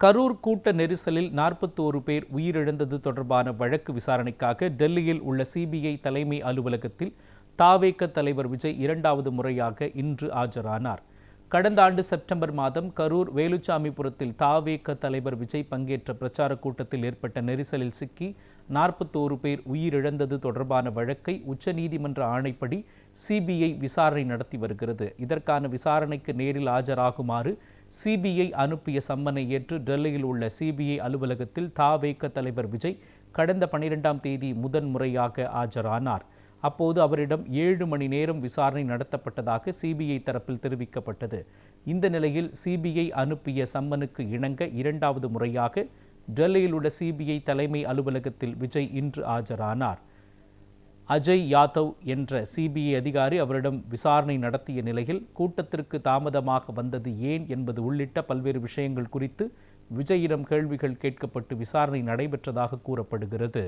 கரூர் கூட்ட நெரிசலில் 41 பேர் உயிரிழந்தது தொடர்பான வழக்கு விசாரணைக்காக டெல்லியில் உள்ள சிபிஐ தலைமை அலுவலகத்தில் தாவேக தலைவர் விஜய் இரண்டாவது முறையாக இன்று ஆஜரானார். கடந்த ஆண்டு செப்டம்பர் மாதம் கரூர் வேலுச்சாமிபுரத்தில் தாவேக தலைவர் விஜய் பங்கேற்ற பிரச்சார கூட்டத்தில் ஏற்பட்ட நெரிசலில் சிக்கி 41 பேர் உயிரிழந்தது தொடர்பான வழக்கை உச்சநீதிமன்ற ஆணைப்படி சிபிஐ விசாரணை நடத்தி வருகிறது. இதற்கான விசாரணைக்கு நேரில் ஆஜராகுமாறு சிபிஐ அனுப்பிய சம்மனை ஏற்று டெல்லியில் உள்ள சிபிஐ அலுவலகத்தில் தாவேக தலைவர் விஜய் கடந்த 12ஆம் தேதி முதன்முறையாக ஆஜரானார். அப்போது அவரிடம் 7 மணி நேரம் விசாரணை நடத்தப்பட்டதாக சிபிஐ தரப்பில் தெரிவிக்கப்பட்டது. இந்த நிலையில் சிபிஐ அனுப்பிய சம்மனுக்கு இணங்க இரண்டாவது முறையாக டெல்லியில் உள்ள சிபிஐ தலைமை அலுவலகத்தில் விஜய் இன்று ஆஜரானார். அஜய் யாதவ் என்ற சிபிஐ அதிகாரி அவரிடம் விசாரணை நடத்திய நிலையில் கூட்டத்திற்கு தாமதமாக வந்தது ஏன் என்பது உள்ளிட்ட பல்வேறு விஷயங்கள் குறித்து விஜயிடம் கேள்விகள் கேட்கப்பட்டு விசாரணை நடைபெற்றதாக கூறப்படுகிறது.